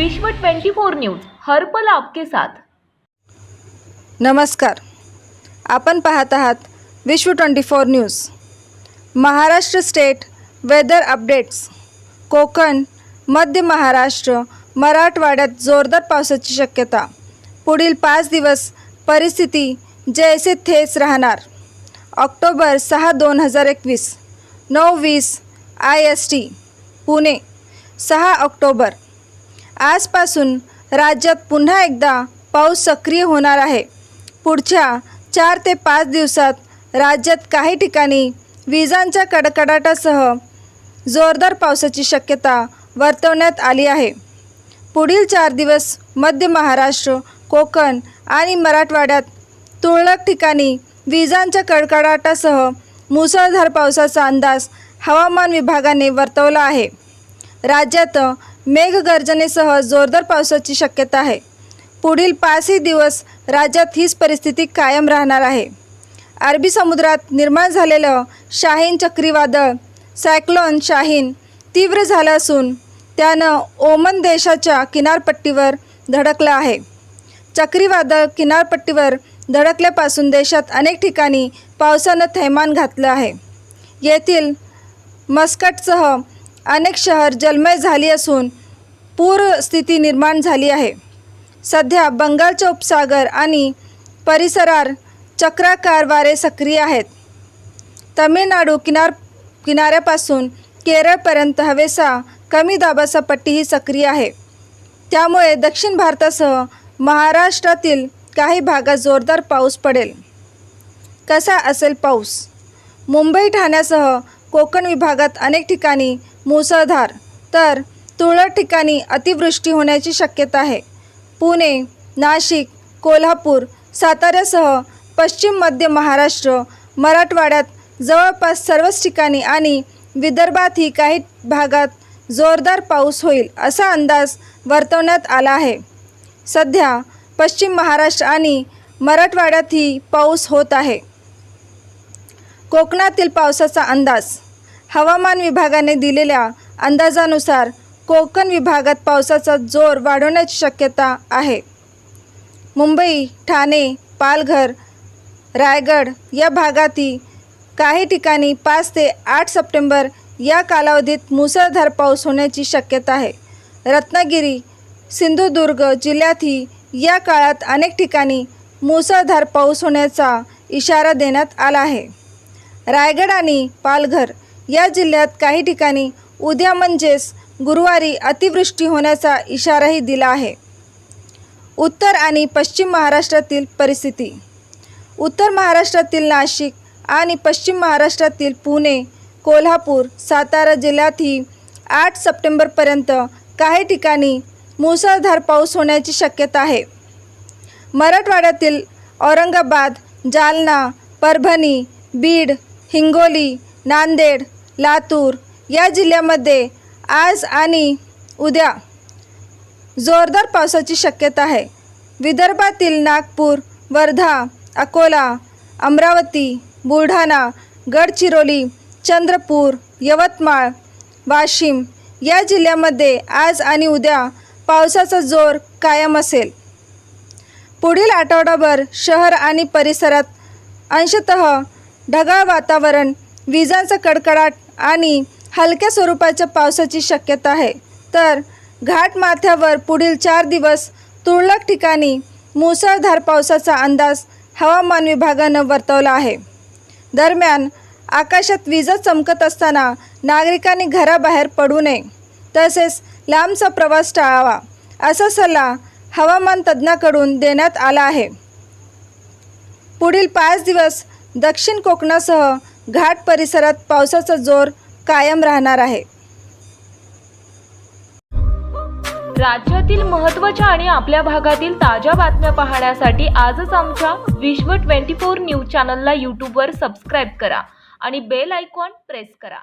विश्व 24 न्यूज हर पल आपके साथ। नमस्कार, आपण पाहत आहात विश्व 24 news. Maharashtra state whether updates. Konkan, मध्य महाराष्ट्र, मराठवाड्यात जोरदार पावसाची शक्यता। पुढील 5 दिवस परिस्थिती जैसे थेच राहणार। October 6, 2021 9:20 IST Pune. 6 ऑक्टोबर आजपासून राज्यात पुन्हा एकदा पाऊस सक्रिय होणार आहे। पुढच्या 4 ते 5 दिवसात राज्यात काही ठिकाणी विजांच्या कडकडाटासह जोरदार पावसाची शक्यता वर्तवण्यात आली आहे। पुढील 4 दिवस मध्य महाराष्ट्र, कोकण आणि मराठवाड्यात तुरळक ठिकाणी विजांच्या कडकडाटासह मुसळधार पावसाचा अंदाज हवामान विभागाने वर्तवला आहे। राज्यात मेघगर्जनेसह जोरदार पावसाची शक्यता आहे। पुढील 5 दिवस राज्यात हीच परिस्थिती कायम राहणार आहे। अरबी समुद्रात निर्माण झालेलं शाहीन चक्रीवादळ सायक्लोन शाहीन तीव्र झालं असून त्यानं ओमान देशाच्या किनारपट्टीवर धडकलं आहे। चक्रीवादळ किनारपट्टीवर धडकल्यापासून देशात अनेक ठिकाणी पावसानं थैमान घातलं आहे। येथील मस्कटसह अनेक शहर जलमय झाली असून पूरस्थिती निर्माण झाली आहे। सध्या बंगालचा उपसागर आणि परिसरात चक्राकार वारे सक्रिय आहेत। तमिळनाडू किनाऱ्यापासून केरळपर्यंत हवेचा कमी दाबाचा पट्टीही सक्रिय आहे। त्यामुळे दक्षिण भारतासह महाराष्ट्रातील काही भागात जोरदार पाऊस पडेल। कसा असेल पाऊस? मुंबई, ठाण्यासह कोकण विभागात अनेक ठिकाणी मुसळधार तर तुरळक ठिकाणी अतिवृष्टी होण्याची शक्यता आहे। पुणे, नाशिक, कोल्हापूर, साताऱ्यासह पश्चिम मध्य महाराष्ट्र, मराठवाड्यात जवळपास सर्वच ठिकाणी आणि विदर्भातही काही भागात जोरदार पाऊस होईल असा अंदाज वर्तवण्यात आला आहे। सध्या पश्चिम महाराष्ट्र आणि मराठवाड्यातही पाऊस होत आहे। कोकणातील पावसाचा अंदाज। हवामान विभागाने दिलेल्या अंदाजानुसार कोकण विभागात पावसाचा जोर वाढण्याची शक्यता आहे। मुंबई, ठाणे, पालघर, रायगड या भागातही काही ठिकाणी 5 ते 8 सप्टेंबर या कालावधीत मुसळधार पाऊस होण्याची शक्यता आहे। रत्नागिरी, सिंधुदुर्ग जिल्ह्यातही या काळात अनेक ठिकाणी मुसळधार पाऊस होण्याचा इशारा देण्यात आला आहे। रायगड आणि पालघर या जिल्ह्यात काही ठिकाणी उद्या म्हणजेच गुरुवारी अतिवृष्टी होण्याचा इशाराही दिला आहे। उत्तर आणि पश्चिम महाराष्ट्रातील परिस्थिती। उत्तर महाराष्ट्रातील नाशिक आणि पश्चिम महाराष्ट्रातील पुणे, कोल्हापूर, सातारा जिल्ह्यातही 8 सप्टेंबरपर्यंत काही ठिकाणी मुसळधार पाऊस होण्याची शक्यता आहे। मराठवाड्यातील औरंगाबाद, जालना, परभणी, बीड, हिंगोली, नांदेड, लातूर या जिल्ह्यामध्ये आज आणि उद्या जोरदार पावसाची शक्यता आहे। विदर्भातील नागपूर, वर्धा, अकोला, अमरावती, बुलढाणा, गडचिरोली, चंद्रपूर, यवतमाळ, वाशिम या जिल्ह्यामध्ये आज आणि उद्या पावसाचा जोर कायम असेल। पुढील आठवडाभर शहर आणि परिसरात अंशतः ढगाळ वातावरण, विजांचा कडकडाट आणि हलक्या स्वरूपाच्या पावसाची शक्यता आहे। तर घाटमाथ्यावर पुढील 4 दिवस तुरळक ठिकाणी मुसळधार पावसाचा अंदाज हवामान विभागानं वर्तवला आहे। दरम्यान आकाशात विजा चमकत असताना नागरिकांनी घराबाहेर पडू नये तसेच लांबचा प्रवास टाळावा असा सल्ला हवामान तज्ज्ञांकडून देण्यात आला आहे। पुढील 5 दिवस दक्षिण कोकणासह घाट परिसरात पावसाचा जोर कायम राहणार आहे। राज्यातील महत्त्वाच्या आणि आपल्या भागातील ताज्या बातम्या पाहण्यासाठी आजच आमच्या विश्व 24 न्यूज चॅनलला यूट्यूबवर सबस्क्राईब करा आणि बेल आयकॉन प्रेस करा।